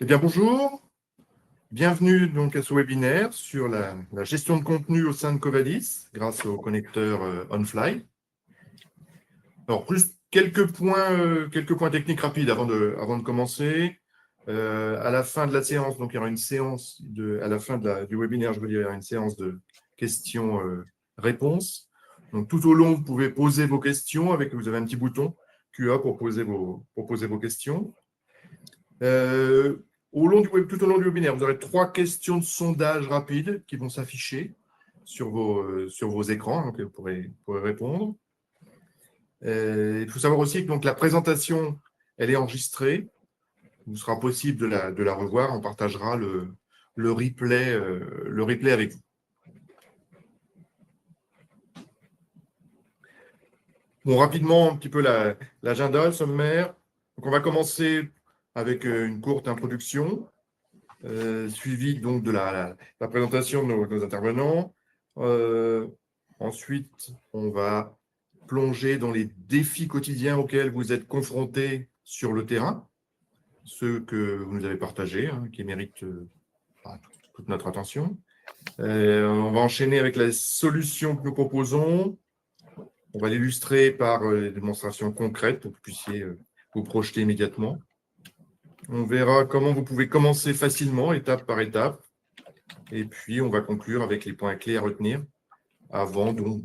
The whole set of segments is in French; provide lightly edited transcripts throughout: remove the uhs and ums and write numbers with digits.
Eh bien, bonjour, bienvenue donc à ce webinaire sur la gestion de contenu au sein de Covadis grâce au connecteur OnFly. Alors, plus quelques points techniques rapides avant de commencer. À la fin de la séance, donc il y aura une séance à la fin du webinaire, je veux dire, il y aura une séance de questions-réponses. Donc, tout au long, vous pouvez poser vos questions vous avez un petit bouton QA pour poser vos questions. Tout au long du webinaire, vous aurez 3 questions de sondage rapides qui vont s'afficher sur vos écrans, donc vous pourrez répondre. Il faut savoir aussi que donc, la présentation, elle est enregistrée. Il sera possible de la revoir. On partagera le replay avec vous. Bon, rapidement, un petit peu l'agenda, le sommaire. Donc, on va commencer avec une courte introduction. Suivi donc de la présentation de nos intervenants. Ensuite, on va plonger dans les défis quotidiens auxquels vous êtes confrontés sur le terrain, ceux que vous nous avez partagés, qui méritent toute notre attention. On va enchaîner avec la solution que nous proposons. On va l'illustrer par des démonstrations concrètes pour que vous puissiez vous projeter immédiatement. On verra comment vous pouvez commencer facilement, étape par étape. Et puis, on va conclure avec les points clés à retenir avant donc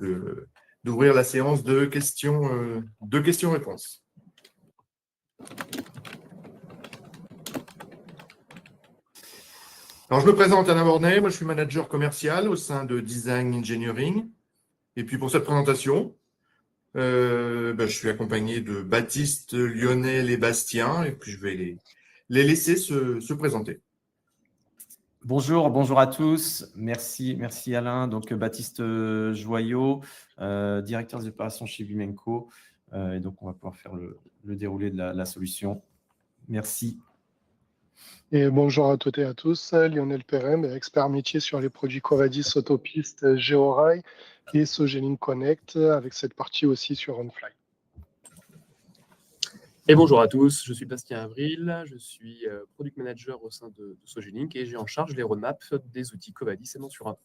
d'ouvrir la séance de questions-réponses. Alors, je me présente, Alain Bornet. Moi, je suis manager commercial au sein de Design Engineering. Et puis, pour cette présentation, je suis accompagné de Baptiste, Lionel et Bastien. Et puis, je vais les laisser se présenter. Bonjour à tous. Merci Alain. Donc, Baptiste Joyot, directeur des opérations chez Bimenco. Et donc, on va pouvoir faire le déroulé de la solution. Merci. Et bonjour à toutes et à tous. Lionel Perem, expert métier sur les produits Covadis, Autopiste, Georail et Sogelink Connect, avec cette partie aussi sur OnFly. Et bonjour à tous, je suis Bastien Avril, je suis Product Manager au sein de Sogelink et j'ai en charge les roadmaps des outils Covadis et Mensura.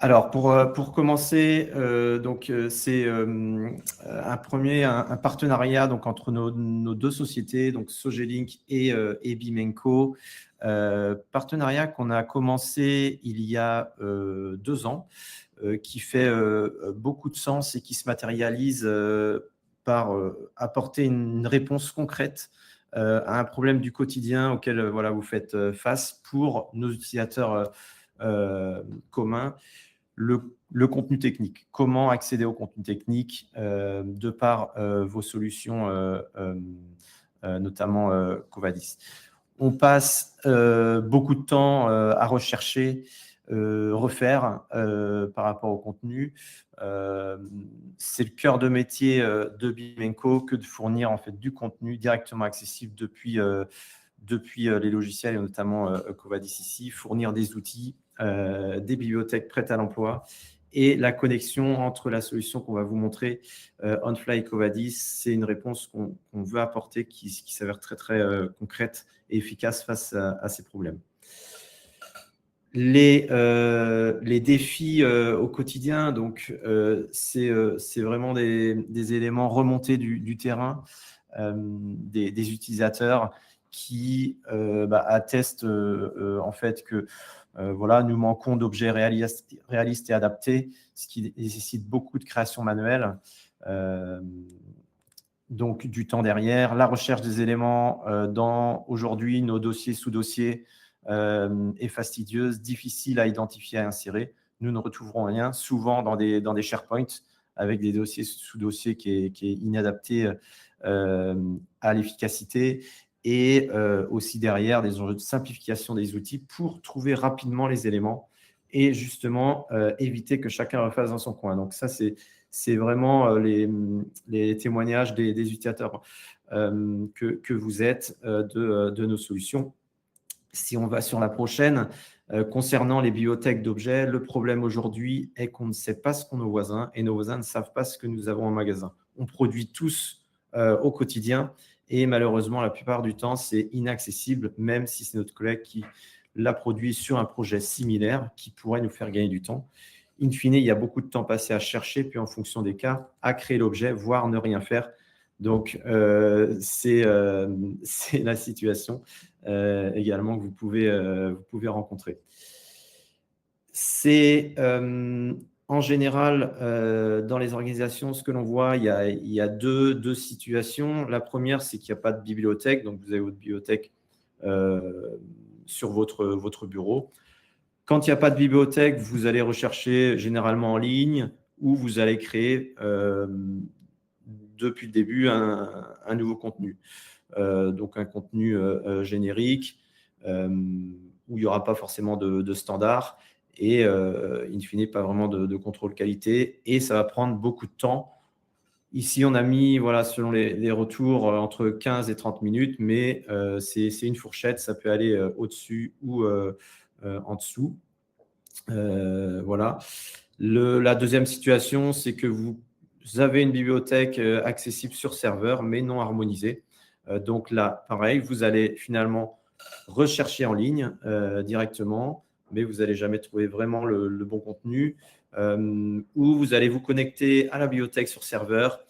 Alors, pour commencer, c'est un partenariat donc, entre nos deux sociétés, donc Sogelink et Bimenco. Partenariat qu'on a commencé il y a 2 ans. Qui fait beaucoup de sens et qui se matérialise par apporter une réponse concrète à un problème du quotidien auquel vous faites face pour nos utilisateurs communs, le contenu technique. Comment accéder au contenu technique de par vos solutions, notamment Covadis. On passe beaucoup de temps à rechercher, refaire par rapport au contenu. C'est le cœur de métier de Bimenco que de fournir en fait du contenu directement accessible depuis les logiciels et notamment Covadis ici, fournir des outils, des bibliothèques prêtes à l'emploi et la connexion entre la solution qu'on va vous montrer, OnFly et Covadis, c'est une réponse qu'on veut apporter qui s'avère très concrète et efficace face à ces problèmes. Les défis au quotidien, donc c'est vraiment des éléments remontés du terrain, des utilisateurs qui attestent en fait que nous manquons d'objets réalistes et adaptés, ce qui nécessite beaucoup de création manuelle. Donc du temps derrière, la recherche des éléments dans aujourd'hui nos dossiers sous-dossiers est fastidieuse, difficile à identifier et à insérer. Nous ne retrouverons rien, souvent dans des SharePoint, avec des dossiers sous-dossiers qui est inadapté à l'efficacité et aussi derrière des enjeux de simplification des outils pour trouver rapidement les éléments et justement éviter que chacun refasse dans son coin. Donc ça, c'est vraiment les témoignages des utilisateurs que vous êtes de nos solutions. Si on va sur la prochaine, concernant les bibliothèques d'objets, le problème aujourd'hui est qu'on ne sait pas ce qu'ont nos voisins et nos voisins ne savent pas ce que nous avons en magasin. On produit tous au quotidien. Et malheureusement, la plupart du temps, c'est inaccessible, même si c'est notre collègue qui l'a produit sur un projet similaire qui pourrait nous faire gagner du temps. In fine, il y a beaucoup de temps passé à chercher, puis en fonction des cas, à créer l'objet, voire ne rien faire. Donc, c'est la situation également que vous pouvez rencontrer. C'est en général, dans les organisations, ce que l'on voit, il y a deux situations. La première, c'est qu'il n'y a pas de bibliothèque, donc vous avez votre bibliothèque sur votre bureau. Quand il n'y a pas de bibliothèque, vous allez rechercher généralement en ligne ou vous allez créer depuis le début un nouveau contenu. Donc un contenu générique où il n'y aura pas forcément de standard et in fine pas vraiment de contrôle qualité et ça va prendre beaucoup de temps. Ici, on a mis, voilà, selon les retours, entre 15 et 30 minutes, mais c'est une fourchette, ça peut aller au-dessus ou en dessous. Voilà. La deuxième situation, c'est que vous avez une bibliothèque accessible sur serveur, mais non harmonisée. Donc là, pareil, vous allez finalement rechercher en ligne directement, mais vous n'allez jamais trouver vraiment le bon contenu. Ou vous allez vous connecter à la bibliothèque sur serveur.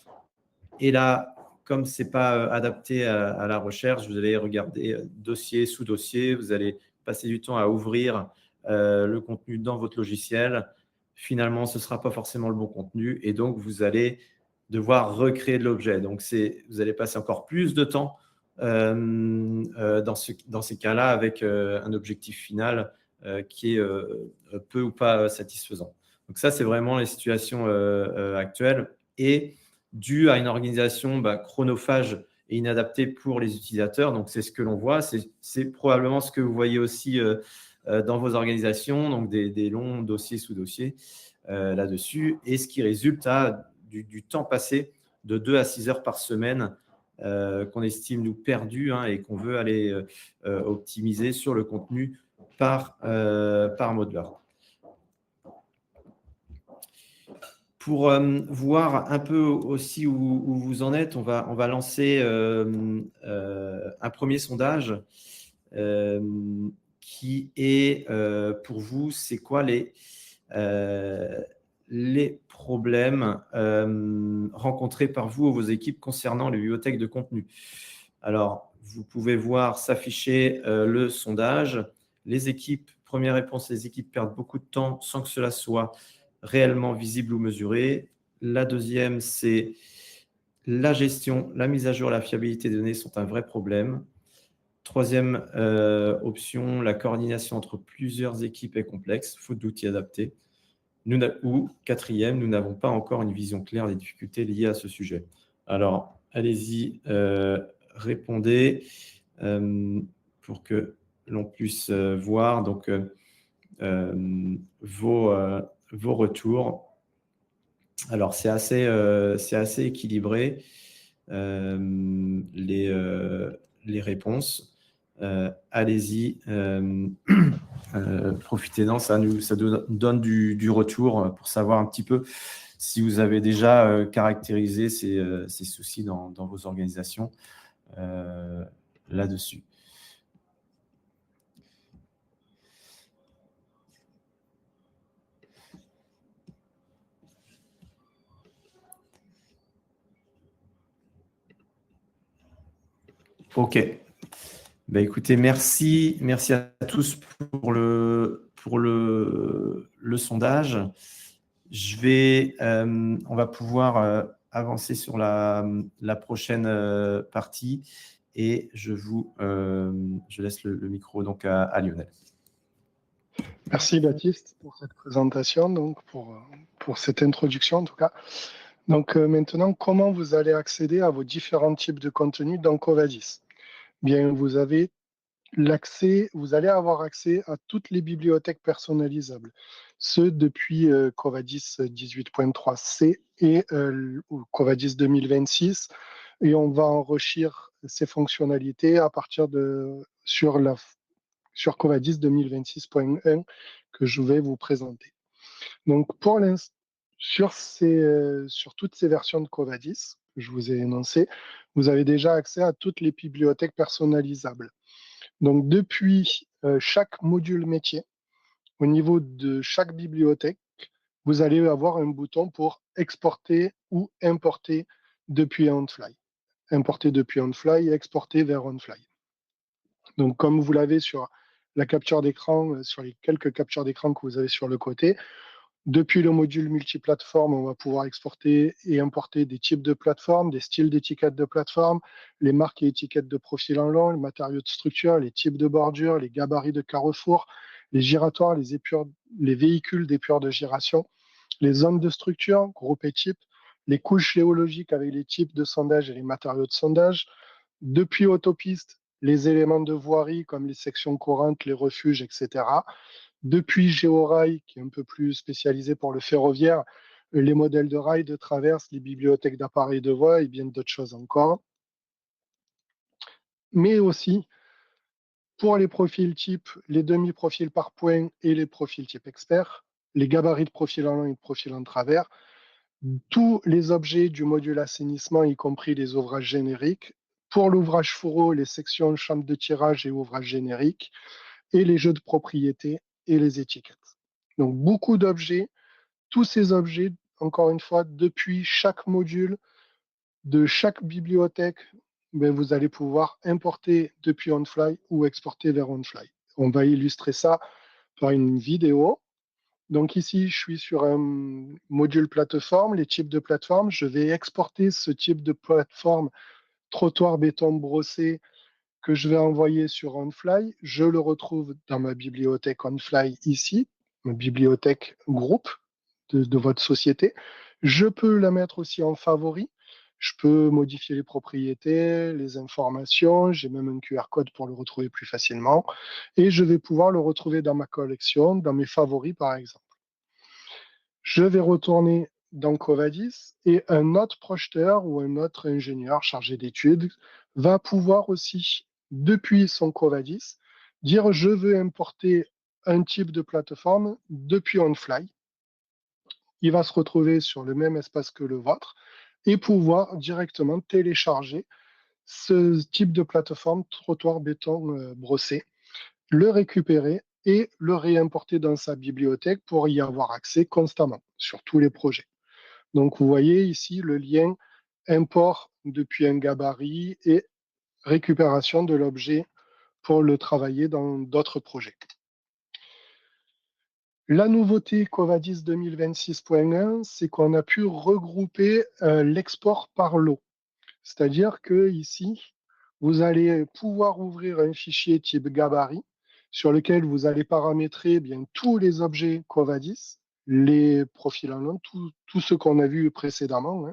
Et là, comme ce n'est pas adapté à la recherche, vous allez regarder dossier sous dossier, vous allez passer du temps à ouvrir le contenu dans votre logiciel. Finalement, ce ne sera pas forcément le bon contenu et donc vous allez devoir recréer de l'objet. Donc, vous allez passer encore plus de temps dans ces cas-là avec un objectif final qui est peu ou pas satisfaisant. Donc, ça, c'est vraiment les situations actuelles et dû à une organisation chronophage et inadaptée pour les utilisateurs. Donc, c'est ce que l'on voit. C'est probablement ce que vous voyez aussi dans vos organisations, donc des longs dossiers sous dossiers là-dessus. Et ce qui résulte à du temps passé de 2 à 6 heures par semaine qu'on estime nous perdus et qu'on veut aller optimiser sur le contenu par modeleur. Pour voir un peu aussi où vous en êtes, on va lancer un premier sondage qui est pour vous, c'est quoi les problèmes rencontrés par vous ou vos équipes concernant les bibliothèques de contenu. Alors, vous pouvez voir s'afficher le sondage. Les équipes, première réponse, les équipes perdent beaucoup de temps sans que cela soit réellement visible ou mesuré. La deuxième, c'est la gestion, la mise à jour et la fiabilité des données sont un vrai problème. Troisième option, la coordination entre plusieurs équipes est complexe, faute d'outils adaptés. Ou quatrième, nous n'avons pas encore une vision claire des difficultés liées à ce sujet. Alors, allez-y, répondez pour que l'on puisse voir donc, vos retours. Alors, c'est assez équilibré, les réponses. Allez-y, profitez-en, ça nous donne du retour pour savoir un petit peu si vous avez déjà caractérisé ces soucis dans vos organisations là-dessus. OK. Écoutez, merci à tous pour le sondage. On va pouvoir avancer sur la prochaine partie et je laisse le micro donc à Lionel. Merci Baptiste pour cette présentation, donc pour cette introduction en tout cas. Donc maintenant, comment vous allez accéder à vos différents types de contenus dans Covadis? Bien, vous allez avoir accès à toutes les bibliothèques personnalisables, ce depuis Covadis 18.3c et Covadis 2026, et on va enrichir ces fonctionnalités à partir sur Covadis 2026.1 que je vais vous présenter. Donc, pour l'instant, sur toutes ces versions de Covadis, que je vous ai énoncées, vous avez déjà accès à toutes les bibliothèques personnalisables. Donc, depuis chaque module métier, au niveau de chaque bibliothèque, vous allez avoir un bouton pour exporter ou importer depuis OnFly. Importer depuis OnFly et exporter vers OnFly. Donc, comme vous l'avez sur la capture d'écran, sur les quelques captures d'écran que vous avez sur le côté, depuis le module multiplateforme, on va pouvoir exporter et importer des types de plateformes, des styles d'étiquettes de plateforme, les marques et étiquettes de profil en long, les matériaux de structure, les types de bordures, les gabarits de carrefour, les giratoires, les véhicules d'épure de giration, les zones de structure, groupe et type, les couches géologiques avec les types de sondage et les matériaux de sondage, depuis autopiste, les éléments de voirie comme les sections courantes, les refuges, etc. Depuis Géorail, qui est un peu plus spécialisé pour le ferroviaire, les modèles de rails, de traverse, les bibliothèques d'appareils de voie et bien d'autres choses encore. Mais aussi, pour les profils type, les demi-profils par point et les profils type expert, les gabarits de profil en long et de profil en travers, tous les objets du module assainissement, y compris les ouvrages génériques, pour l'ouvrage fourreau, les sections chambre de tirage et ouvrages génériques, et les jeux de propriété et les étiquettes. Donc beaucoup d'objets, tous ces objets, encore une fois, depuis chaque module de chaque bibliothèque, vous allez pouvoir importer depuis OnFly ou exporter vers OnFly. On va illustrer ça par une vidéo. Donc ici, je suis sur un module plateforme, les types de plateforme. Je vais exporter ce type de plateforme trottoir béton brossé que je vais envoyer sur OnFly. Je le retrouve dans ma bibliothèque OnFly ici, ma bibliothèque groupe de votre société. Je peux la mettre aussi en favori. Je peux modifier les propriétés, les informations. J'ai même un QR code pour le retrouver plus facilement. Et je vais pouvoir le retrouver dans ma collection, dans mes favoris par exemple. Je vais retourner dans Covadis et un autre projeteur ou un autre ingénieur chargé d'études va pouvoir aussi, depuis son Covadis, dire je veux importer un type de plateforme depuis OnFly. Il va se retrouver sur le même espace que le vôtre et pouvoir directement télécharger ce type de plateforme trottoir béton brossé, le récupérer et le réimporter dans sa bibliothèque pour y avoir accès constamment sur tous les projets. Donc, vous voyez ici le lien import depuis un gabarit et récupération de l'objet pour le travailler dans d'autres projets. La nouveauté Covadis 2026.1, c'est qu'on a pu regrouper l'export par lot. C'est-à-dire que ici, vous allez pouvoir ouvrir un fichier type gabarit sur lequel vous allez paramétrer bien tous les objets Covadis, les profils en long, tout ce qu'on a vu précédemment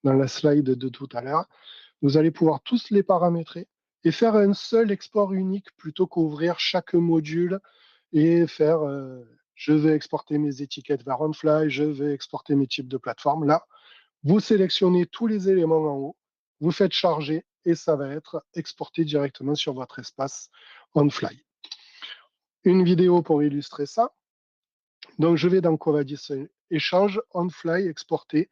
dans la slide de tout à l'heure. Vous allez pouvoir tous les paramétrer et faire un seul export unique plutôt qu'ouvrir chaque module et faire je veux exporter mes étiquettes vers OnFly, je veux exporter mes types de plateforme. Là, vous sélectionnez tous les éléments en haut, vous faites charger et ça va être exporté directement sur votre espace OnFly. Une vidéo pour illustrer ça. Donc, je vais dans Covadis Échange, OnFly, exporter.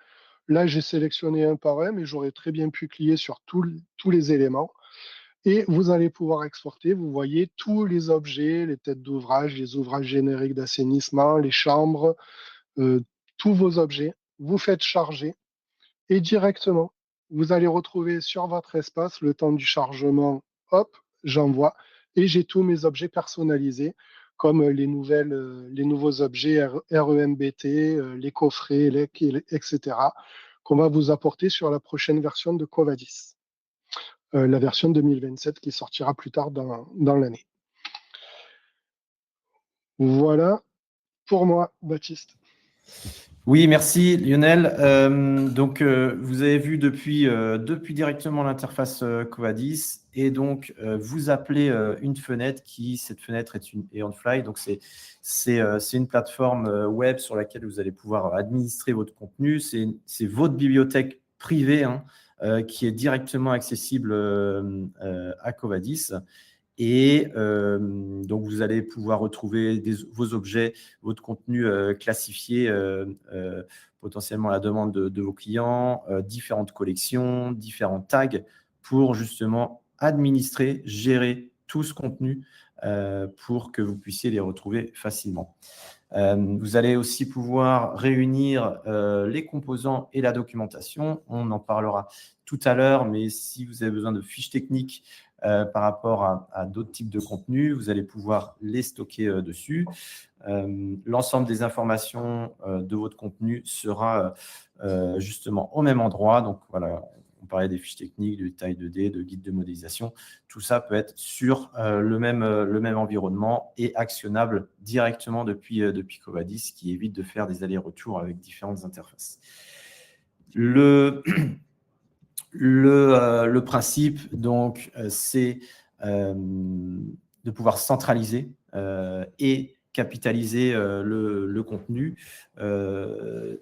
Là, j'ai sélectionné un par un, mais j'aurais très bien pu cliquer sur tous les éléments. Et vous allez pouvoir exporter, vous voyez, tous les objets, les têtes d'ouvrage, les ouvrages génériques d'assainissement, les chambres, tous vos objets. Vous faites charger et directement, vous allez retrouver sur votre espace le temps du chargement, hop, j'envoie, et j'ai tous mes objets personnalisés, comme les nouveaux objets REMBT, les coffrets, etc., qu'on va vous apporter sur la prochaine version de Covadis, la version 2027 qui sortira plus tard dans l'année. Voilà pour moi, Baptiste. Oui, merci Lionel. Vous avez vu depuis directement l'interface Covadis et donc vous appelez une fenêtre cette fenêtre est OnFly. Donc c'est une plateforme web sur laquelle vous allez pouvoir administrer votre contenu. C'est votre bibliothèque privée qui est directement accessible à Covadis. Et donc, vous allez pouvoir retrouver vos objets, votre contenu classifié potentiellement à la demande de vos clients, différentes collections, différents tags pour justement administrer, gérer tout ce contenu pour que vous puissiez les retrouver facilement. Vous allez aussi pouvoir réunir les composants et la documentation. On en parlera tout à l'heure, mais si vous avez besoin de fiches techniques par rapport à d'autres types de contenus, vous allez pouvoir les stocker dessus. L'ensemble des informations de votre contenu sera justement au même endroit. Donc voilà, on parlait des fiches techniques, de taille 2D, de guide de modélisation. Tout ça peut être sur le même environnement et actionnable directement depuis Covadis, ce qui évite de faire des allers-retours avec différentes interfaces. Le principe, donc, c'est de pouvoir centraliser et capitaliser le contenu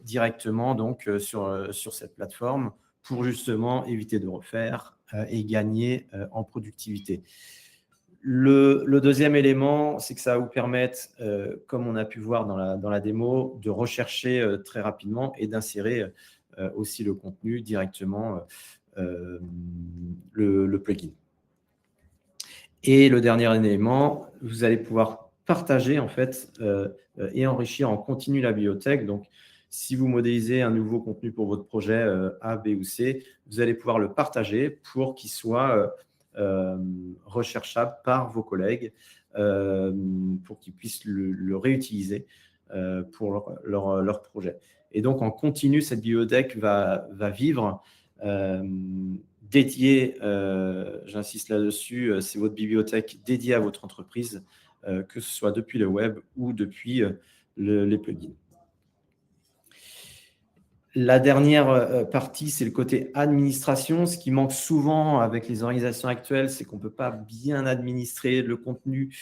directement donc, sur cette plateforme pour justement éviter de refaire et gagner en productivité. Le deuxième élément, c'est que ça va vous permettre, comme on a pu voir dans la démo, de rechercher très rapidement et d'insérer aussi le contenu directement le plugin. Et le dernier élément, vous allez pouvoir partager en fait et enrichir en continu la bibliothèque. Donc, si vous modélisez un nouveau contenu pour votre projet A, B ou C, vous allez pouvoir le partager pour qu'il soit recherchable par vos collègues, pour qu'ils puissent le réutiliser pour leur projet. Et donc, en continu, cette bibliothèque va vivre dédiée, j'insiste là-dessus, c'est votre bibliothèque dédiée à votre entreprise, que ce soit depuis le web ou depuis les plugins. La dernière partie, c'est le côté administration. Ce qui manque souvent avec les organisations actuelles, c'est qu'on ne peut pas bien administrer le contenu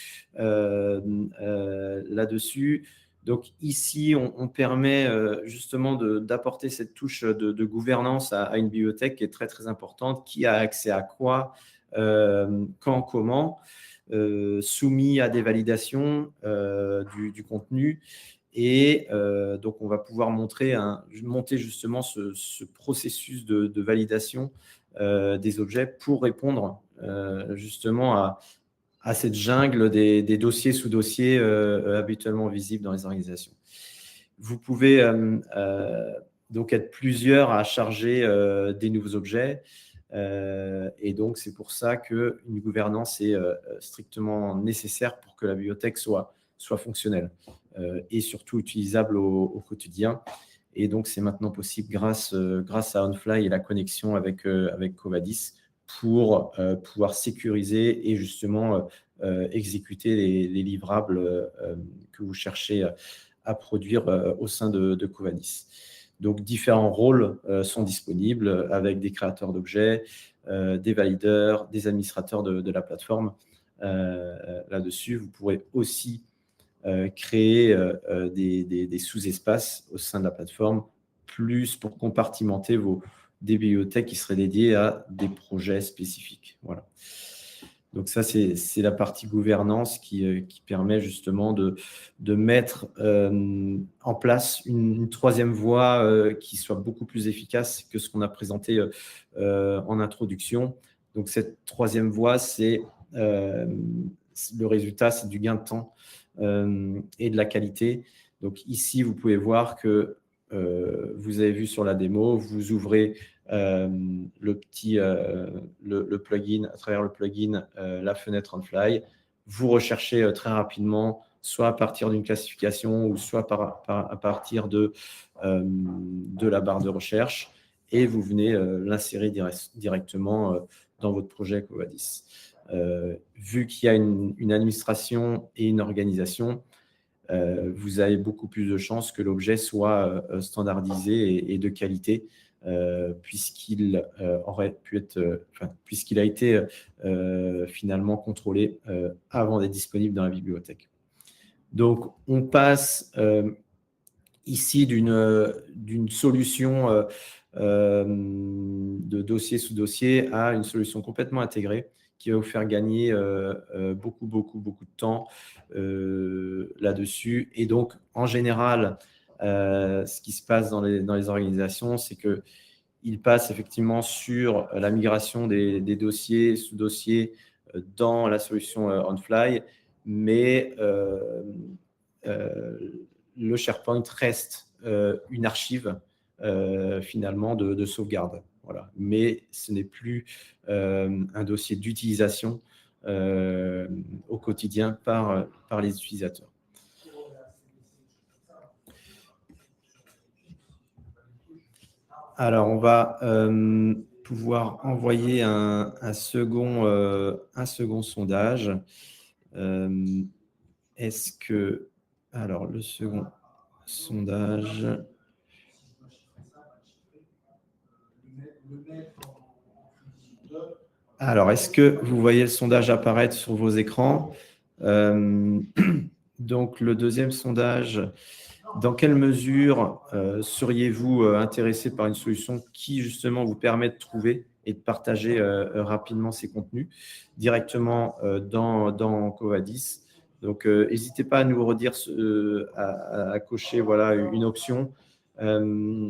là-dessus. Donc ici, on permet justement d'apporter cette touche de gouvernance à une bibliothèque qui est très, très importante. Qui a accès à quoi, quand, comment, soumis à des validations du contenu. Et donc, on va pouvoir monter justement ce processus de validation des objets pour répondre justement à cette jungle des dossiers sous-dossiers habituellement visibles dans les organisations. Vous pouvez donc être plusieurs à charger des nouveaux objets. Et donc, c'est pour ça qu'une gouvernance est strictement nécessaire pour que la bibliothèque soit fonctionnelle et surtout utilisable au quotidien. Et donc, c'est maintenant possible grâce à OnFly et la connexion avec Covadis pour pouvoir sécuriser et justement exécuter les livrables que vous cherchez à produire au sein de Covadis. Donc, différents rôles sont disponibles avec des créateurs d'objets, des valideurs, des administrateurs de la plateforme. Là-dessus, vous pourrez aussi créer des sous-espaces au sein de la plateforme, plus pour compartimenter des bibliothèques qui seraient dédiées à des projets spécifiques. Voilà. Donc ça, c'est la partie gouvernance qui permet justement de mettre en place une troisième voie qui soit beaucoup plus efficace que ce qu'on a présenté en introduction. Donc cette troisième voie, c'est le résultat, c'est du gain de temps et de la qualité. Donc ici, vous pouvez voir que vous avez vu sur la démo, vous ouvrez le plugin, à travers le plugin, la fenêtre OnFly. Vous recherchez très rapidement, soit à partir d'une classification ou soit à partir de la barre de recherche, et vous venez l'insérer directement dans votre projet Covadis. Vu qu'il y a une administration et une organisation, vous avez beaucoup plus de chances que l'objet soit standardisé et de qualité, puisqu'il aurait pu être, puisqu'il a été finalement contrôlé avant d'être disponible dans la bibliothèque. Donc, on passe ici d'une solution de dossier sous dossier à une solution complètement intégrée qui va vous faire gagner beaucoup de temps là-dessus. Et donc, en général, ce qui se passe dans les organisations, c'est qu'ils passent effectivement sur la migration des dossiers, sous-dossiers dans la solution OnFly, mais le SharePoint reste une archive finalement de sauvegarde. Voilà. Mais ce n'est plus un dossier d'utilisation au quotidien par les utilisateurs. Alors, on va pouvoir envoyer un second sondage. Est-ce que… Alors, le second sondage… Alors, est-ce que vous voyez le sondage apparaître sur vos écrans? Donc, le deuxième sondage… Dans quelle mesure seriez-vous intéressé par une solution qui, justement, vous permet de trouver et de partager rapidement ces contenus directement dans Covadis? Donc, n'hésitez pas à nous redire, à cocher voilà, une option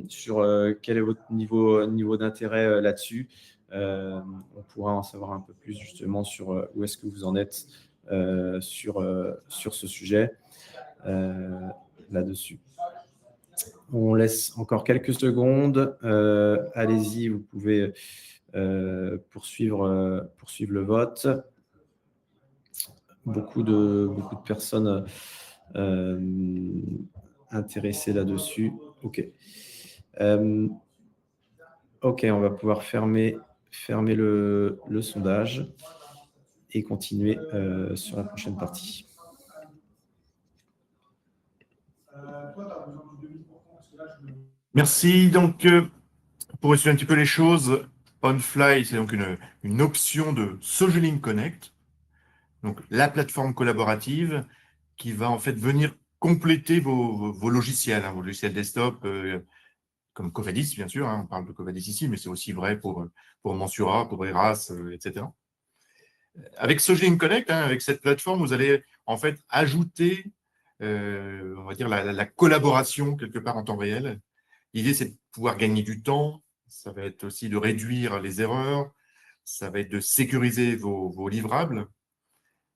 sur quel est votre niveau d'intérêt là-dessus. On pourra en savoir un peu plus, justement, sur où est-ce que vous en êtes sur ce sujet. Là-dessus. On laisse encore quelques secondes. Allez-y, vous pouvez poursuivre le vote. Beaucoup de personnes intéressées là-dessus. OK. OK, on va pouvoir fermer le sondage et continuer sur la prochaine partie. Merci. Donc, pour résumer un petit peu les choses, OnFly, c'est donc une option de Sogelink Connect, donc la plateforme collaborative qui va en fait venir compléter vos logiciels, vos logiciels desktop, comme Covadis, bien sûr. On parle de Covadis ici, mais c'est aussi vrai pour Mensura, pour Eras, etc. Avec Sogelink Connect, avec cette plateforme, vous allez en fait ajouter, on va dire, la collaboration quelque part en temps réel. L'idée, c'est de pouvoir gagner du temps, ça va être aussi de réduire les erreurs, ça va être de sécuriser vos livrables.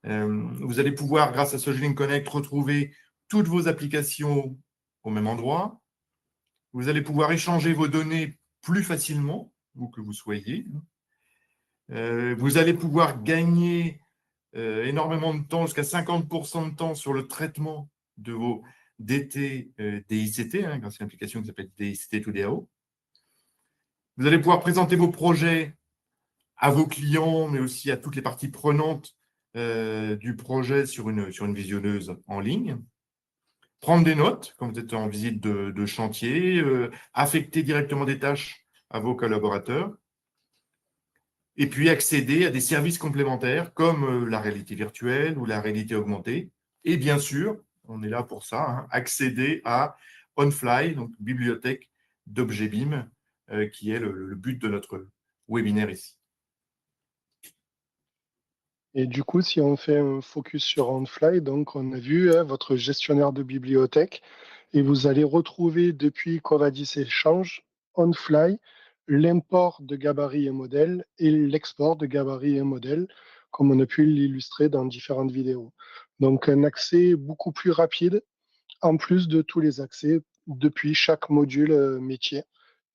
Vous allez pouvoir, grâce à Sogelink Connect, retrouver toutes vos applications au même endroit. Vous allez pouvoir échanger vos données plus facilement, où que vous soyez. Vous allez pouvoir gagner énormément de temps, jusqu'à 50% de temps sur le traitement de vos DT, DICT, grâce à une application qui s'appelle DICT to DAO. Vous allez pouvoir présenter vos projets à vos clients, mais aussi à toutes les parties prenantes du projet sur une visionneuse en ligne. Prendre des notes quand vous êtes en visite de chantier, affecter directement des tâches à vos collaborateurs, et puis accéder à des services complémentaires comme la réalité virtuelle ou la réalité augmentée. Et bien sûr, on est là pour ça, accéder à OnFly, donc bibliothèque d'objets BIM, qui est le but de notre webinaire ici. Et du coup, si on fait un focus sur OnFly, donc on a vu votre gestionnaire de bibliothèque, et vous allez retrouver depuis Covadis Échange, OnFly, l'import de gabarits et modèles et l'export de gabarits et modèles, comme on a pu l'illustrer dans différentes vidéos. Donc un accès beaucoup plus rapide, en plus de tous les accès depuis chaque module métier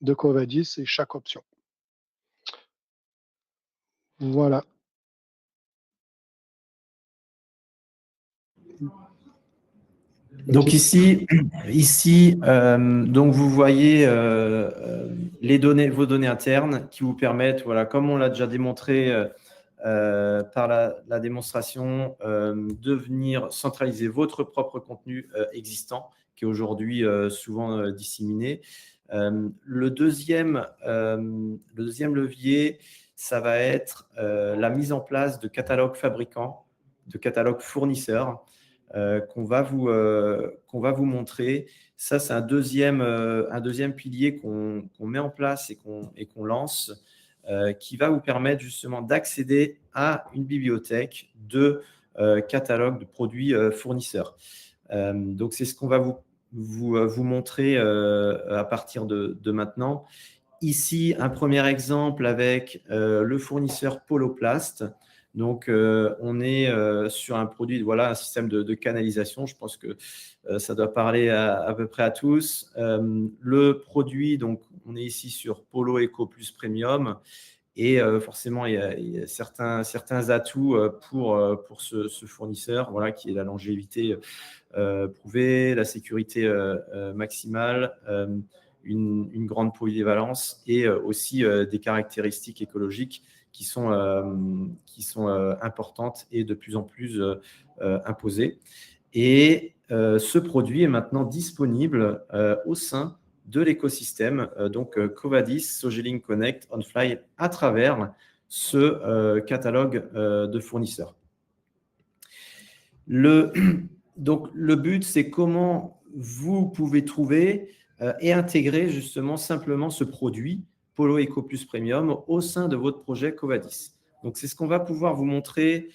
de Covadis et chaque option. Voilà. Donc ici, donc vous voyez vos données internes qui vous permettent, voilà, comme on l'a déjà démontré par la démonstration, de venir centraliser votre propre contenu existant, qui est aujourd'hui souvent disséminé. Le deuxième levier, ça va être la mise en place de catalogues fabricants, de catalogues fournisseurs, qu'on va vous montrer. Ça, c'est un deuxième pilier qu'on met en place et qu'on lance qui va vous permettre justement d'accéder à une bibliothèque de catalogue de produits fournisseurs. Donc, c'est ce qu'on va vous montrer à partir de maintenant. Ici, un premier exemple avec le fournisseur Poloplast. Donc, on est sur un produit, voilà, un système de canalisation. Je pense que ça doit parler à peu près à tous. Le produit, donc, on est ici sur Polo Eco Plus Premium. Et forcément, il y a certains atouts pour ce fournisseur, voilà, qui est la longévité prouvée, la sécurité maximale, une grande polyvalence et aussi des caractéristiques écologiques qui sont importantes et de plus en plus imposées. Et ce produit est maintenant disponible au sein de l'écosystème, donc Covadis Sogelink Connect OnFly à travers ce catalogue de fournisseurs. Donc, le but, c'est comment vous pouvez trouver et intégrer justement simplement ce produit Polo Eco Plus Premium au sein de votre projet Covadis. Donc, c'est ce qu'on va pouvoir vous montrer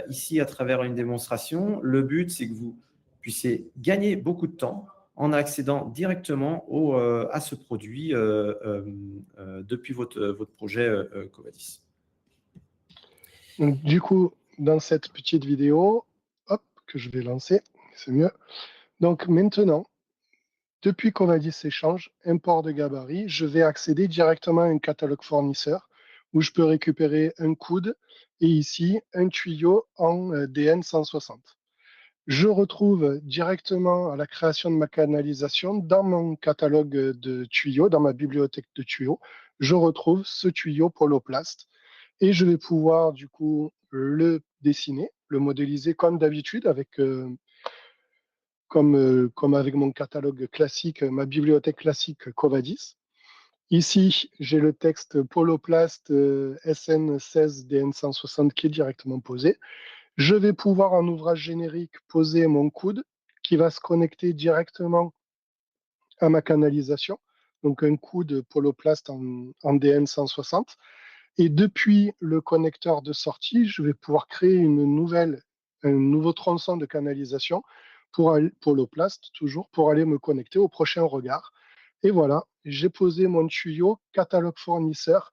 ici à travers une démonstration. Le but, c'est que vous puissiez gagner beaucoup de temps en accédant directement à ce produit depuis votre projet Covadis. Donc, du coup, dans cette petite vidéo, hop, que je vais lancer, c'est mieux. Donc maintenant, depuis Covadis Échange, import de gabarit, je vais accéder directement à un catalogue fournisseur où je peux récupérer un coude et ici un tuyau en DN160. Je retrouve directement à la création de ma canalisation dans mon catalogue de tuyaux, dans ma bibliothèque de tuyaux, je retrouve ce tuyau Poloplast et je vais pouvoir du coup le dessiner, le modéliser comme d'habitude avec comme avec mon catalogue classique, ma bibliothèque classique Covadis. Ici, j'ai le texte Poloplast SN16DN160 qui est directement posé. Je vais pouvoir en ouvrage générique poser mon coude qui va se connecter directement à ma canalisation. Donc un coude Poloplast en DN160. Et depuis le connecteur de sortie, je vais pouvoir créer un nouveau tronçon de canalisation pour Poloplast, toujours pour aller me connecter au prochain regard. Et voilà, j'ai posé mon tuyau catalogue fournisseur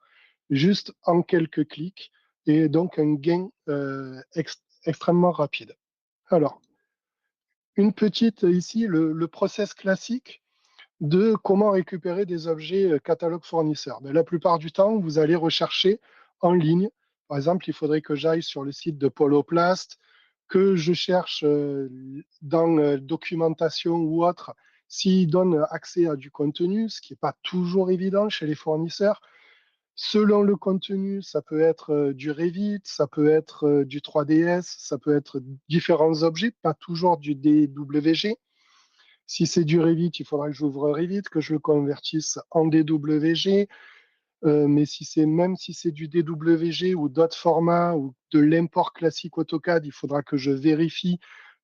juste en quelques clics et donc un gain extrêmement rapide. Alors, une petite ici, le process classique de comment récupérer des objets catalogue fournisseur. Mais la plupart du temps, vous allez rechercher en ligne. Par exemple, il faudrait que j'aille sur le site de Poloplast, que je cherche dans documentation ou autre s'ils donnent accès à du contenu, ce qui n'est pas toujours évident chez les fournisseurs. Selon le contenu, ça peut être du Revit, ça peut être du 3DS, ça peut être différents objets, pas toujours du DWG. Si c'est du Revit, il faudra que j'ouvre Revit, que je le convertisse en DWG. Mais même si c'est du DWG ou d'autres formats ou de l'import classique AutoCAD, il faudra que je vérifie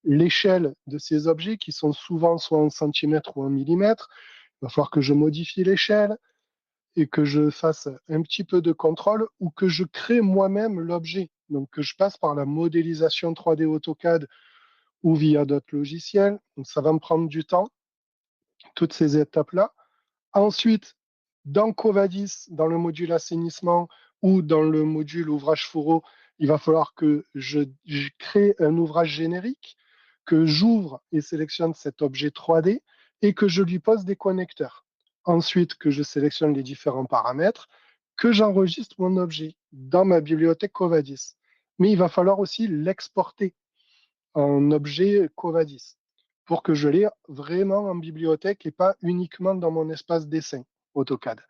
l'échelle de ces objets qui sont souvent soit en centimètres ou en millimètres. Il va falloir que je modifie l'échelle et que je fasse un petit peu de contrôle ou que je crée moi-même l'objet. Donc que je passe par la modélisation 3D AutoCAD ou via d'autres logiciels. Donc ça va me prendre du temps, toutes ces étapes-là. Ensuite, dans Covadis, dans le module assainissement ou dans le module ouvrage fourreau, il va falloir que je crée un ouvrage générique, que j'ouvre et sélectionne cet objet 3D et que je lui pose des connecteurs. Ensuite, que je sélectionne les différents paramètres, que j'enregistre mon objet dans ma bibliothèque Covadis. Mais il va falloir aussi l'exporter en objet Covadis pour que je l'ai vraiment en bibliothèque et pas uniquement dans mon espace dessin AutoCAD.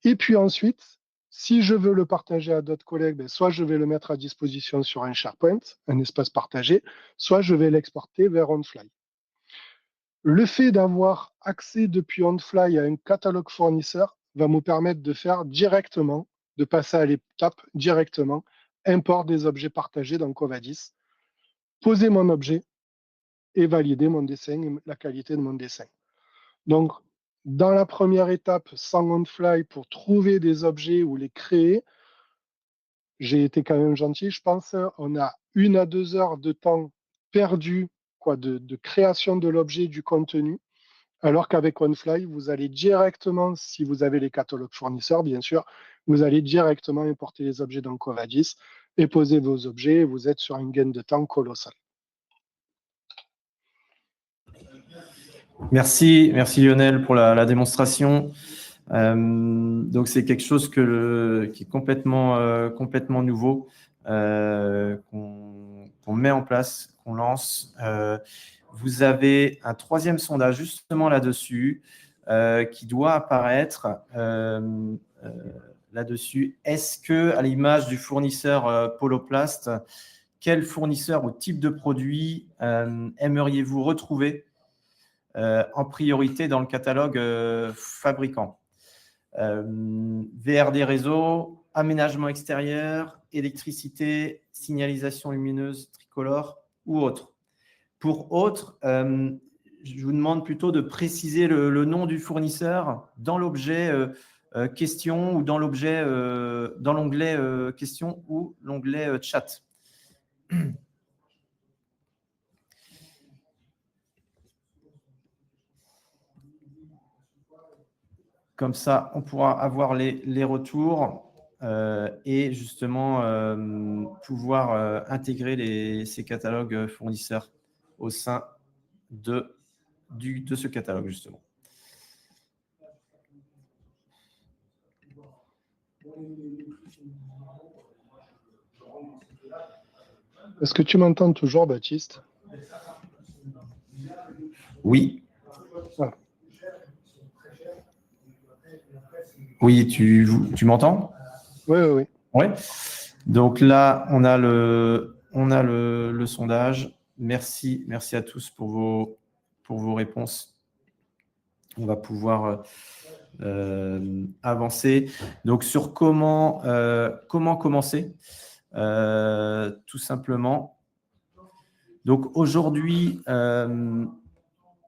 Et puis ensuite, si je veux le partager à d'autres collègues, soit je vais le mettre à disposition sur un SharePoint, un espace partagé, soit je vais l'exporter vers OnFly. Le fait d'avoir accès depuis OnFly à un catalogue fournisseur va me permettre de faire directement, de passer à l'étape directement, import des objets partagés dans Covadis, poser mon objet et valider mon dessin et la qualité de mon dessin. Donc, dans la première étape, sans on-fly, pour trouver des objets ou les créer, j'ai été quand même gentil, je pense. On a 1 à 2 heures de temps perdu de création de l'objet, du contenu. Alors qu'avec OneFly, vous allez directement, si vous avez les catalogues fournisseurs, bien sûr, vous allez directement importer les objets dans Covadis et poser vos objets. Et vous êtes sur un gain de temps colossal. Merci Lionel pour la démonstration. Donc, c'est quelque chose qui est complètement nouveau, qu'on met en place, qu'on lance. Vous avez un 3e sondage justement là-dessus qui doit apparaître là-dessus. Est-ce que, à l'image du fournisseur Poloplast, quel fournisseur ou type de produit aimeriez-vous retrouver en priorité dans le catalogue fabricant? VRD réseau, aménagement extérieur, électricité, signalisation lumineuse tricolore ou autre. Pour autre, je vous demande plutôt de préciser le nom du fournisseur dans l'objet question ou dans l'onglet question ou l'onglet chat. Comme ça, on pourra avoir les retours et justement pouvoir intégrer ces catalogues fournisseurs au sein de ce catalogue, justement. Est-ce que tu m'entends toujours, Baptiste? Oui. Ah. Oui, tu m'entends? Oui. Ouais. Donc là, on a le sondage. Merci à tous pour vos réponses. On va pouvoir avancer. Donc, sur comment commencer, tout simplement. Donc, aujourd'hui,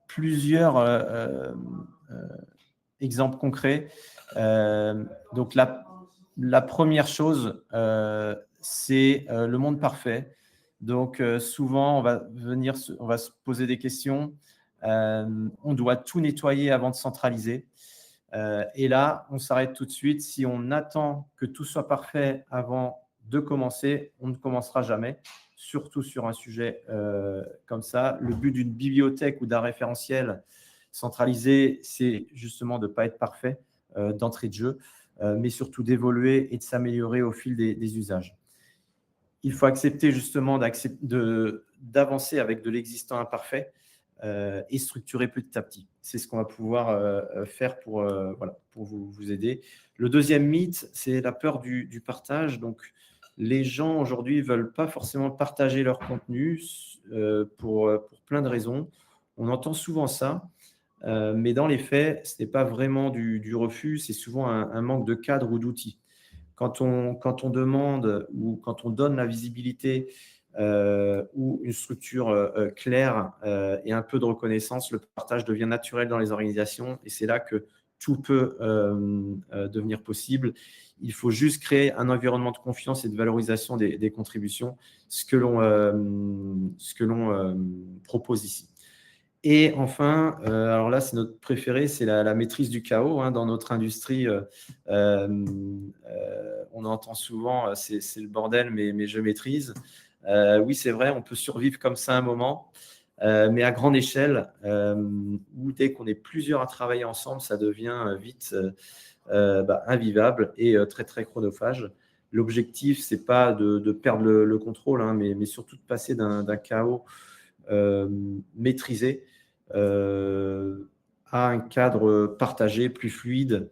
plusieurs exemples concrets. Donc, la première chose, c'est le monde parfait. Donc, souvent, on va se poser des questions. On doit tout nettoyer avant de centraliser. Et là, on s'arrête tout de suite. Si on attend que tout soit parfait avant de commencer, on ne commencera jamais, surtout sur un sujet comme ça. Le but d'une bibliothèque ou d'un référentiel centralisé, c'est justement de ne pas être parfait d'entrée de jeu, mais surtout d'évoluer et de s'améliorer au fil des usages. Il faut accepter justement d'avancer avec de l'existant imparfait et structurer petit à petit. C'est ce qu'on va pouvoir faire pour vous aider. Le deuxième mythe, c'est la peur du partage. Donc, les gens aujourd'hui ne veulent pas forcément partager leur contenu pour plein de raisons. On entend souvent ça, mais dans les faits, ce n'est pas vraiment du refus, c'est souvent un manque de cadre ou d'outils. Quand on demande ou quand on donne la visibilité ou une structure claire et un peu de reconnaissance, le partage devient naturel dans les organisations et c'est là que tout peut devenir possible. Il faut juste créer un environnement de confiance et de valorisation des contributions, ce que l'on propose ici. Et enfin, alors là, c'est notre préféré, c'est la maîtrise du chaos. Dans notre industrie, on entend souvent c'est le bordel, mais je maîtrise. Oui, c'est vrai, on peut survivre comme ça un moment, mais à grande échelle, où dès qu'on est plusieurs à travailler ensemble, ça devient vite invivable et très, très chronophage. L'objectif, ce n'est pas de perdre le contrôle, mais surtout de passer d'un chaos maîtrisé à un cadre partagé, plus fluide,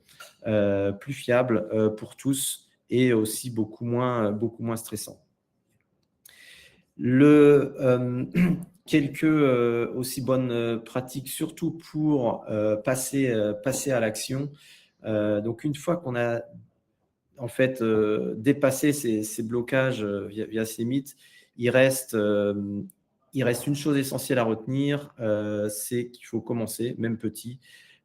plus fiable pour tous et aussi beaucoup moins stressant. Quelques aussi bonnes pratiques, surtout pour passer à l'action. Donc, une fois qu'on a en fait dépassé ces blocages via ces mythes, il reste une chose essentielle à retenir, c'est qu'il faut commencer, même petit.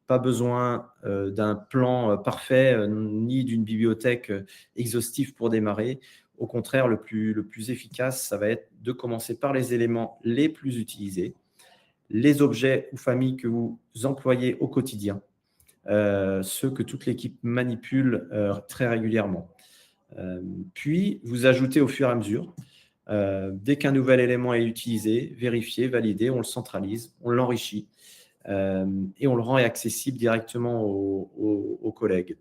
Pas besoin d'un plan parfait ni d'une bibliothèque exhaustive pour démarrer. Au contraire, le plus efficace, ça va être de commencer par les éléments les plus utilisés, les objets ou familles que vous employez au quotidien, ceux que toute l'équipe manipule très régulièrement. Puis, vous ajoutez au fur et à mesure. Dès qu'un nouvel élément est utilisé, vérifié, validé, on le centralise, on l'enrichit et on le rend accessible directement aux collègues.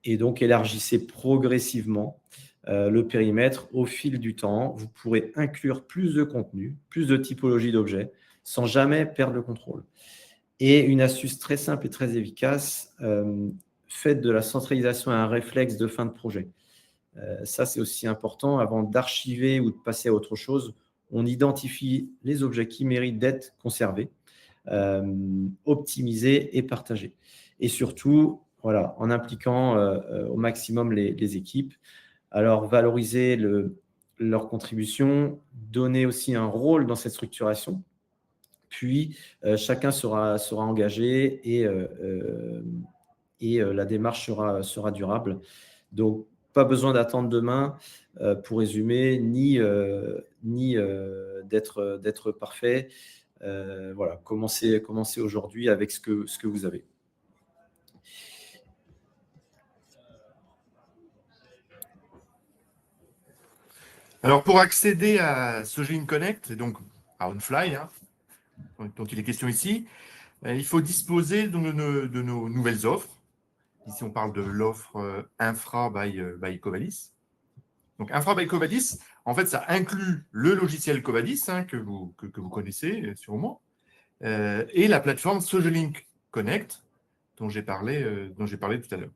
Et donc, élargissez progressivement le périmètre au fil du temps. Vous pourrez inclure plus de contenu, plus de typologies d'objets, sans jamais perdre le contrôle. Et une astuce très simple et très efficace, faites de la centralisation un réflexe de fin de projet. Ça, c'est aussi important. Avant d'archiver ou de passer à autre chose, on identifie les objets qui méritent d'être conservés, optimisés et partagés. Et surtout, voilà, en impliquant au maximum les équipes. Alors, valoriser leur contribution, donner aussi un rôle dans cette structuration. Puis, chacun sera engagé et la démarche sera durable. Donc, pas besoin d'attendre demain pour résumer, ni d'être parfait. Voilà, commencez aujourd'hui avec ce que vous avez. Alors, pour accéder à Sogilink Connect, donc à OnFly, dont il est question ici, il faut disposer de nos nouvelles offres. Ici, on parle de l'offre Infra by Covadis. Donc, Infra by Covadis, en fait, ça inclut le logiciel Covadis que vous connaissez sûrement, et la plateforme Sogilink Connect, dont j'ai parlé tout à l'heure.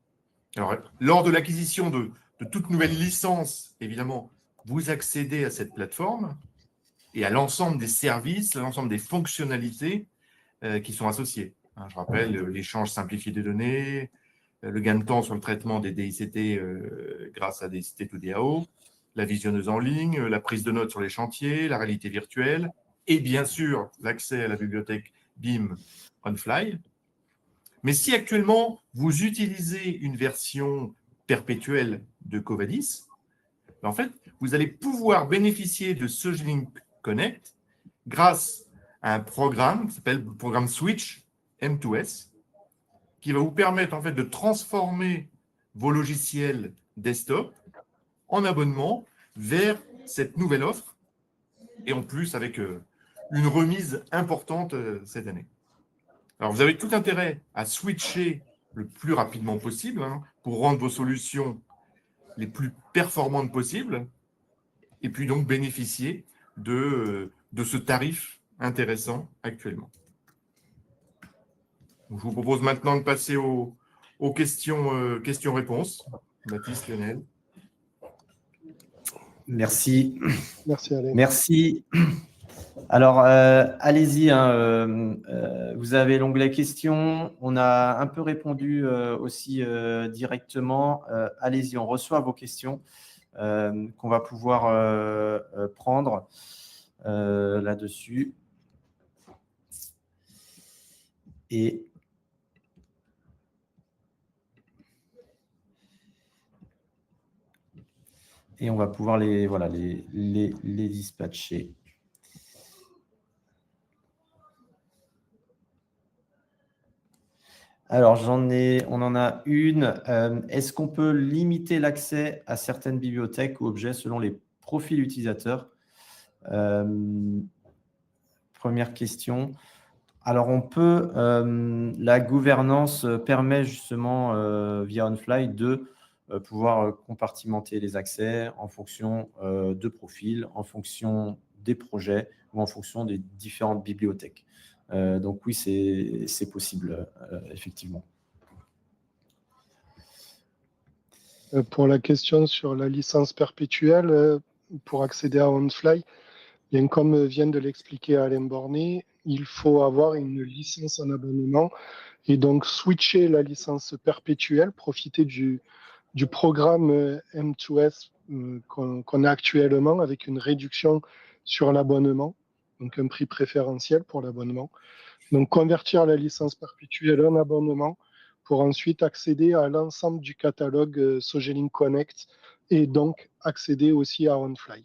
Alors, lors de l'acquisition de toute nouvelle licence, évidemment, vous accédez à cette plateforme et à l'ensemble des services, à l'ensemble des fonctionnalités qui sont associées. Je rappelle l'échange simplifié des données, le gain de temps sur le traitement des DICT grâce à DICT to DAO, la visionneuse en ligne, la prise de notes sur les chantiers, la réalité virtuelle et bien sûr l'accès à la bibliothèque BIM OnFly. Mais si actuellement vous utilisez une version perpétuelle de Covadis, en fait, vous allez pouvoir bénéficier de Sogilink Connect grâce à un programme qui s'appelle le programme Switch M2S, qui va vous permettre en fait de transformer vos logiciels desktop en abonnement vers cette nouvelle offre, et en plus avec une remise importante cette année. Alors, vous avez tout intérêt à switcher le plus rapidement possible pour rendre vos solutions les plus performantes possibles et puis donc bénéficier de ce tarif intéressant actuellement. Donc, je vous propose maintenant de passer aux questions-réponses. Baptiste, Lionel. Merci. Merci, Alain. Merci. Alors, allez-y, vous avez l'onglet questions. On a un peu répondu aussi directement. Allez-y, on reçoit vos questions qu'on va pouvoir prendre là-dessus. Et on va pouvoir les dispatcher. Alors, on en a une. Est-ce qu'on peut limiter l'accès à certaines bibliothèques ou objets selon les profils utilisateurs? Première question. Alors, on peut, la gouvernance permet justement via OnFly de pouvoir compartimenter les accès en fonction de profils, en fonction des projets ou en fonction des différentes bibliothèques. Donc oui, c'est possible, effectivement. Pour la question sur la licence perpétuelle, pour accéder à OnFly, bien comme vient de l'expliquer Alain Bornet, il faut avoir une licence en abonnement et donc switcher la licence perpétuelle, profiter du programme M2S qu'on a actuellement avec une réduction sur l'abonnement, donc un prix préférentiel pour l'abonnement. Donc, convertir la licence perpétuelle en abonnement pour ensuite accéder à l'ensemble du catalogue Sogelink Connect et donc accéder aussi à OnFly.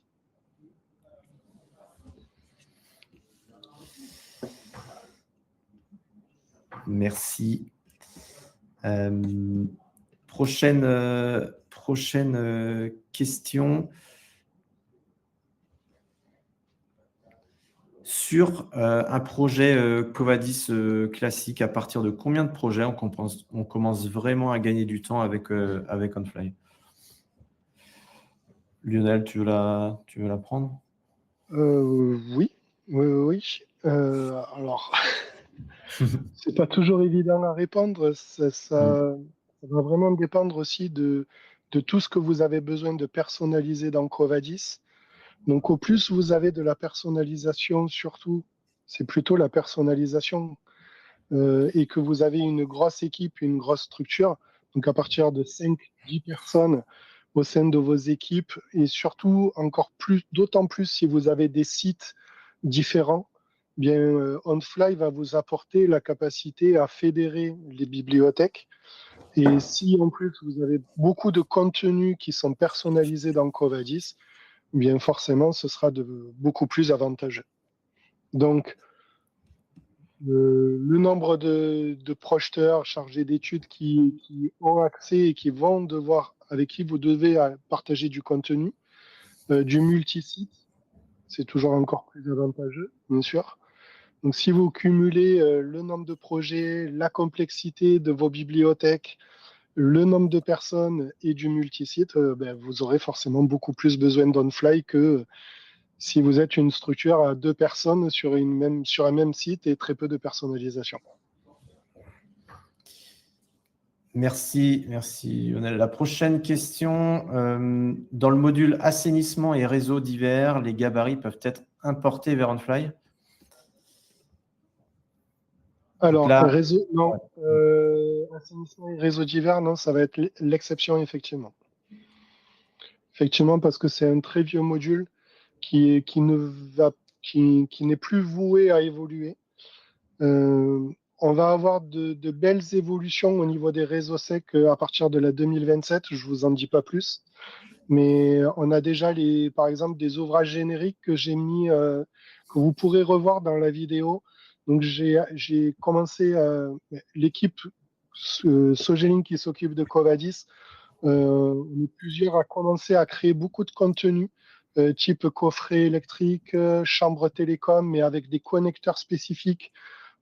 Merci. Prochaine question. Sur un projet Covadis classique, à partir de combien de projets on commence vraiment à gagner du temps avec OnFly? Lionel, tu veux la prendre? Oui. Alors, c'est pas toujours évident à répondre. Ça va vraiment dépendre aussi de tout ce que vous avez besoin de personnaliser dans Covadis. Donc, au plus vous avez de la personnalisation, surtout, c'est plutôt la personnalisation et que vous avez une grosse équipe, une grosse structure. Donc, à partir de 5-10 personnes au sein de vos équipes et surtout, encore plus, d'autant plus si vous avez des sites différents, bien, OnFly va vous apporter la capacité à fédérer les bibliothèques. Et si en plus vous avez beaucoup de contenus qui sont personnalisés dans Covadis, bien forcément, ce sera beaucoup plus avantageux. Donc, le nombre de projeteurs chargés d'études qui ont accès et avec qui vous devez partager du contenu, du multisite, c'est toujours encore plus avantageux, bien sûr. Donc, si vous cumulez le nombre de projets, la complexité de vos bibliothèques, le nombre de personnes et du multisite, vous aurez forcément beaucoup plus besoin d'OnFly que si vous êtes une structure à 2 personnes sur un même site et très peu de personnalisation. Merci Lionel. La prochaine question, dans le module assainissement et réseaux divers, les gabarits peuvent être importés vers OnFly? Alors, là, assainissement et réseaux divers, non, ça va être l'exception, effectivement. Effectivement, parce que c'est un très vieux module qui n'est plus voué à évoluer. On va avoir de belles évolutions au niveau des réseaux secs à partir de la 2027, je ne vous en dis pas plus. Mais on a déjà, par exemple, des ouvrages génériques que j'ai mis, que vous pourrez revoir dans la vidéo. Donc, j'ai commencé, l'équipe Sogelink qui s'occupe de Covadis, on est plusieurs à commencer à créer beaucoup de contenu, type coffret électrique, chambre télécom, mais avec des connecteurs spécifiques.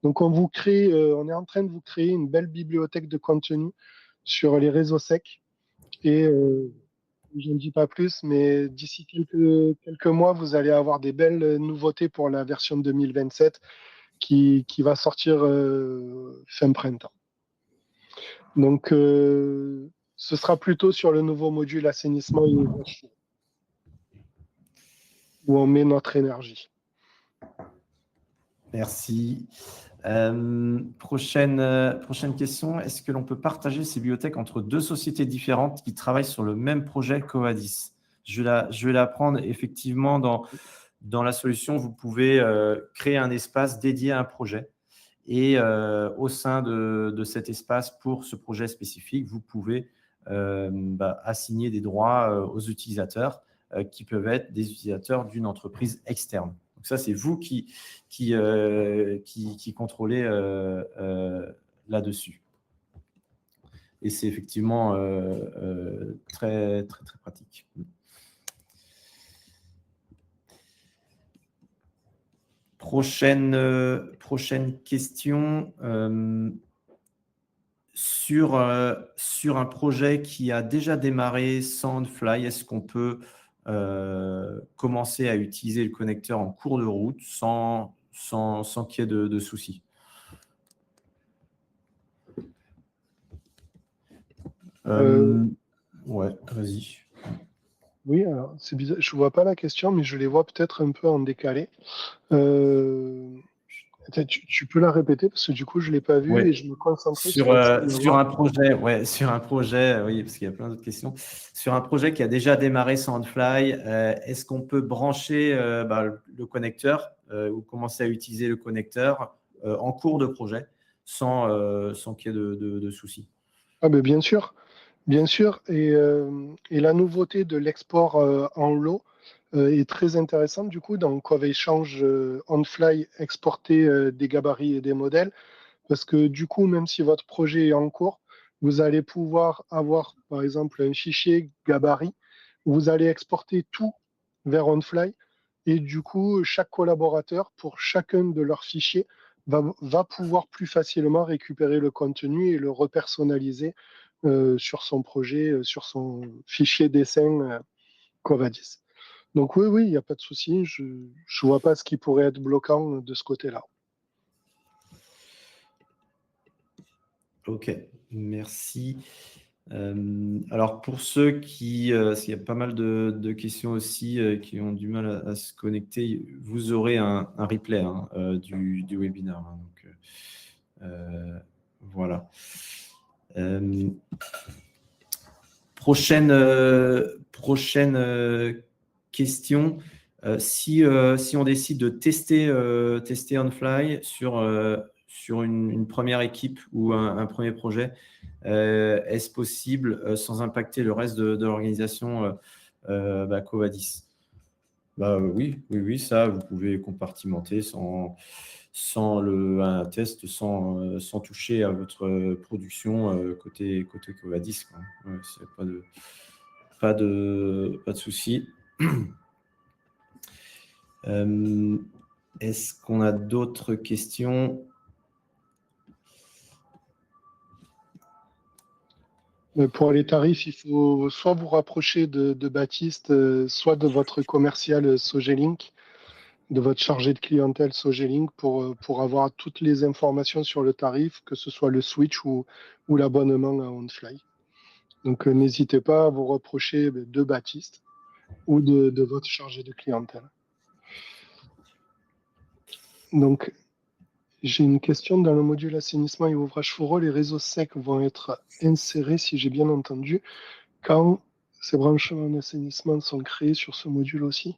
Donc, on est en train de vous créer une belle bibliothèque de contenu sur les réseaux secs. Et je ne dis pas plus, mais d'ici quelques mois, vous allez avoir des belles nouveautés pour la version 2027 qui va sortir fin printemps. Donc, ce sera plutôt sur le nouveau module assainissement et inondation où on met notre énergie. Merci. Prochaine question. Est-ce que l'on peut partager ces bibliothèques entre 2 sociétés différentes qui travaillent sur le même projet Covadis? Je vais la prendre. Effectivement, dans la solution, vous pouvez créer un espace dédié à un projet. Et au sein de cet espace, pour ce projet spécifique, vous pouvez assigner des droits aux utilisateurs qui peuvent être des utilisateurs d'une entreprise externe. Donc ça, c'est vous qui contrôlez là-dessus. Et c'est effectivement très, très, très pratique. Prochaine question. Sur un projet qui a déjà démarré sans OnFly, est-ce qu'on peut commencer à utiliser le connecteur en cours de route sans qu'il y ait de soucis? Ouais, vas-y. Oui, alors c'est bizarre, je ne vois pas la question, mais je les vois peut-être un peu en décalé. Tu peux la répéter parce que du coup, je ne l'ai pas vue et je me concentrais sur un projet, oui, parce qu'il y a plein d'autres questions. Sur un projet qui a déjà démarré sans OnFly, est-ce qu'on peut brancher le connecteur ou commencer à utiliser le connecteur en cours de projet sans qu'il y ait de soucis. Ah ben bien sûr, bien sûr. Et la nouveauté de l'export en lot est très intéressante du coup dans Cove Échange on-fly exporter des gabarits et des modèles. Parce que du coup, même si votre projet est en cours, vous allez pouvoir avoir, par exemple, un fichier gabarit. Vous allez exporter tout vers OnFly. Et du coup, chaque collaborateur, pour chacun de leurs fichiers, va pouvoir plus facilement récupérer le contenu et le repersonnaliser sur son projet, sur son fichier dessin Covadis. Donc oui, oui, il n'y a pas de souci. Je ne vois pas ce qui pourrait être bloquant de ce côté-là. Ok, merci. Alors pour ceux qui, parce qu'il y a pas mal de questions aussi qui ont du mal à se connecter, vous aurez un replay du webinaire. Donc, voilà. Prochaine question. Si on décide de tester OnFly sur une première équipe ou un premier projet, est-ce possible sans impacter le reste de l'organisation Covadis? Oui, ça, vous pouvez compartimenter un test sans toucher à votre production côté Covadis. Ouais, pas de souci. Est-ce qu'on a d'autres questions? Pour les tarifs, il faut soit vous rapprocher de Baptiste, soit de votre commercial Sogelink, de votre chargé de clientèle Sogelink pour avoir toutes les informations sur le tarif, que ce soit le switch ou l'abonnement à OnFly. Donc n'hésitez pas à vous rapprocher de Baptiste ou de votre chargé de clientèle. Donc, j'ai une question dans le module assainissement et ouvrage fourreau. Les réseaux secs vont être insérés, si j'ai bien entendu, quand ces branchements d'assainissement sont créés sur ce module aussi.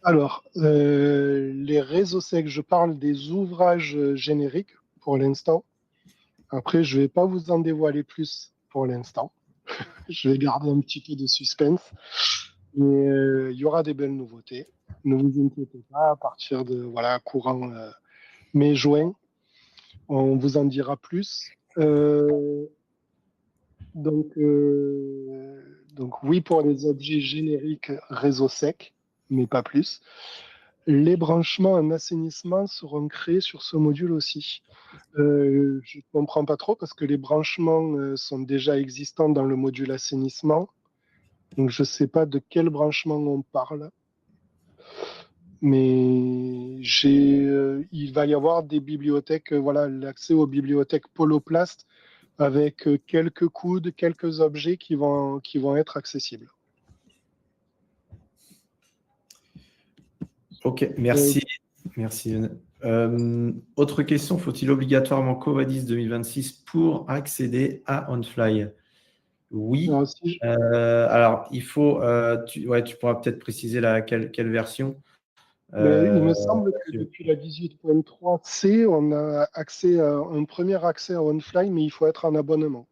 Alors, les réseaux secs, je parle des ouvrages génériques pour l'instant. Après, je ne vais pas vous en dévoiler plus pour l'instant. Je vais garder un petit peu de suspense. Mais il y aura des belles nouveautés. Ne vous inquiétez pas, à partir de courant mai-juin, on vous en dira plus. Donc oui, pour les objets génériques réseau sec, mais pas plus. Les branchements en assainissement seront créés sur ce module aussi. Je ne comprends pas trop parce que les branchements sont déjà existants dans le module assainissement. Donc je ne sais pas de quel branchement on parle. Mais il va y avoir des bibliothèques, l'accès aux bibliothèques Poloplast avec quelques coudes, quelques objets qui vont être accessibles. Ok, merci. Merci. Autre question, faut-il obligatoirement Covadis 2026 pour accéder à OnFly? Oui. Alors, il faut, tu pourras peut-être préciser quelle version. Mais il me semble que depuis la 18.3c, on a un premier accès à OnFly, mais il faut être en abonnement.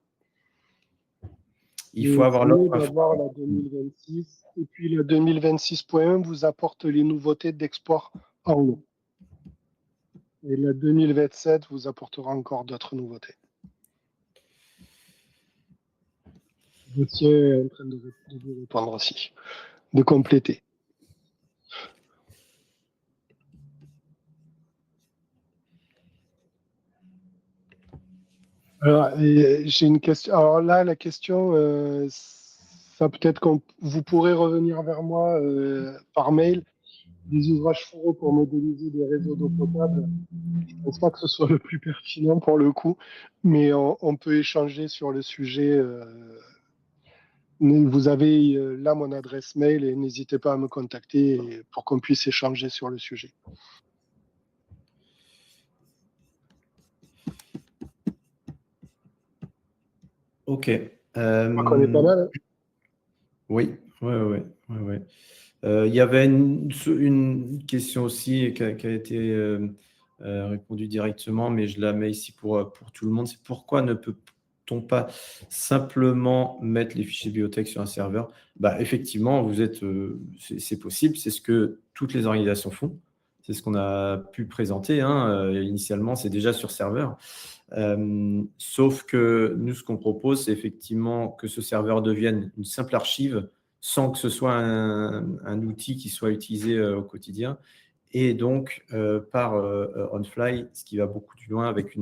Il faut avoir l'offre. D'avoir la 2026. Et puis la 2026.1 vous apporte les nouveautés d'export en lot. Et la 2027 vous apportera encore d'autres nouveautés. Je suis en train de vous répondre aussi, de compléter. Alors, j'ai une question. Alors là, la question, ça peut-être que vous pourrez revenir vers moi par mail. Des ouvrages fourreaux pour modéliser des réseaux d'eau potable. Je ne pense pas que ce soit le plus pertinent pour le coup, mais on peut échanger sur le sujet. Vous avez là mon adresse mail et n'hésitez pas à me contacter pour qu'on puisse échanger sur le sujet. Ok. Je crois qu'on est pas mal. Hein. Oui. Il y avait une question aussi qui a été répondu directement, mais je la mets ici pour tout le monde. C'est pourquoi ne peut-on pas simplement mettre les fichiers bibliothèques sur un serveur? Effectivement, c'est possible, c'est ce que toutes les organisations font. C'est ce qu'on a pu présenter. Initialement, c'est déjà sur serveur. Sauf que nous, ce qu'on propose, c'est effectivement que ce serveur devienne une simple archive sans que ce soit un outil qui soit utilisé au quotidien. Et donc, par OnFly, ce qui va beaucoup plus loin avec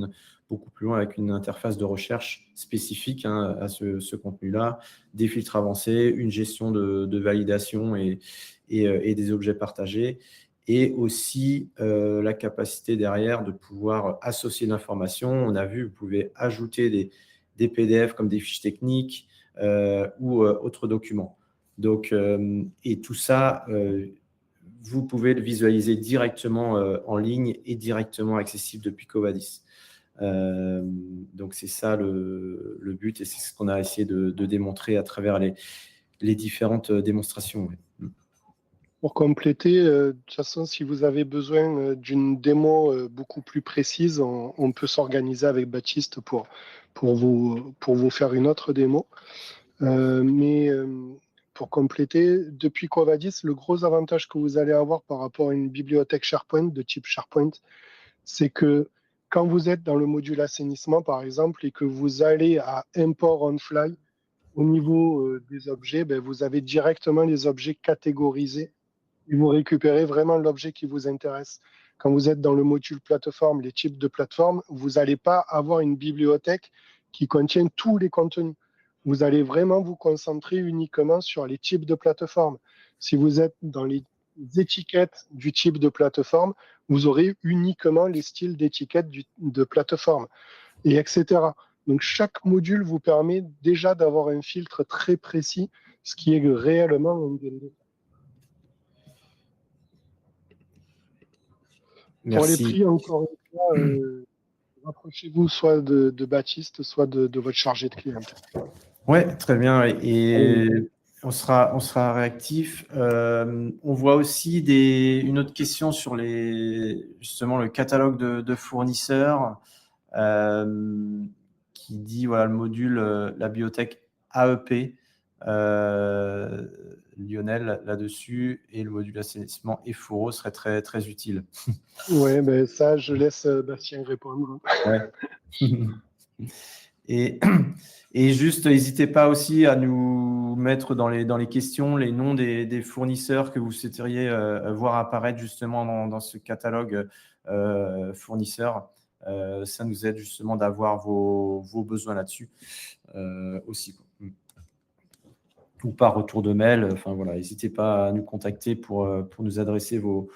une interface de recherche spécifique à ce contenu-là, des filtres avancés, une gestion de validation et des objets partagés, et aussi la capacité derrière de pouvoir associer l'information. On a vu, vous pouvez ajouter des PDF comme des fiches techniques ou autres documents. Donc, et tout ça, vous pouvez le visualiser directement en ligne et directement accessible depuis Covadis. Donc, c'est ça le but, et c'est ce qu'on a essayé de démontrer à travers les différentes démonstrations. Ouais. Pour compléter, de toute façon, si vous avez besoin d'une démo beaucoup plus précise, on peut s'organiser avec Baptiste pour vous faire une autre démo. Mais pour compléter, depuis Covadis, le gros avantage que vous allez avoir par rapport à une bibliothèque SharePoint de type SharePoint, c'est que quand vous êtes dans le module assainissement, par exemple, et que vous allez à Import OnFly, au niveau des objets, vous avez directement les objets catégorisés et vous récupérez vraiment l'objet qui vous intéresse. Quand vous êtes dans le module plateforme, les types de plateforme, vous n'allez pas avoir une bibliothèque qui contient tous les contenus. Vous allez vraiment vous concentrer uniquement sur les types de plateforme. Si vous êtes dans les étiquettes du type de plateforme, vous aurez uniquement les styles d'étiquettes de plateforme, et etc. Donc, chaque module vous permet déjà d'avoir un filtre très précis, ce qui est réellement un gain de temps. Pour les prix, encore une fois, rapprochez-vous soit de Baptiste, soit de votre chargé de clientèle. Oui, très bien. Et on sera réactif. On voit aussi une autre question sur justement le catalogue de fournisseurs qui dit, voilà, le module, la bibliothèque AEP, Lionel là-dessus, et le module assainissement Eforo serait très, très utile. Oui, ça, je laisse Bastien répondre. Ouais. Et juste, n'hésitez pas aussi à nous mettre dans les questions les noms des fournisseurs que vous souhaiteriez voir apparaître justement dans ce catalogue fournisseurs. Ça nous aide justement d'avoir vos besoins là-dessus aussi. Ou par retour de mail. Enfin, voilà, n'hésitez pas à nous contacter pour nous adresser vos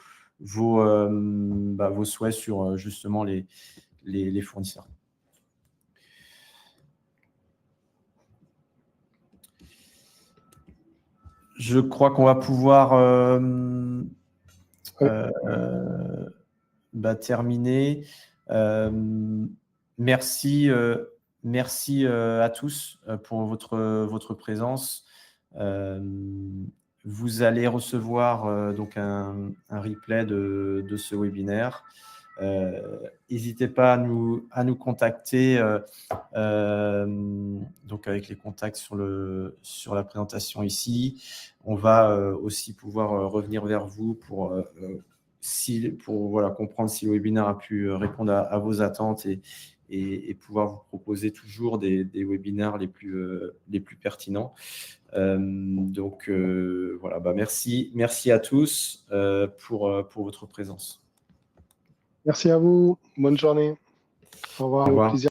souhaits sur justement les fournisseurs. Je crois qu'on va pouvoir terminer. Merci à tous pour votre présence. Vous allez recevoir donc un replay de ce webinaire. N'hésitez pas à nous contacter donc avec les contacts sur la présentation ici. On va aussi pouvoir revenir vers vous pour comprendre si le webinaire a pu répondre à vos attentes et pouvoir vous proposer toujours des webinaires les plus pertinents. Donc voilà, merci à tous pour votre présence. Merci à vous. Bonne journée. Au revoir. Au revoir. Plaisir.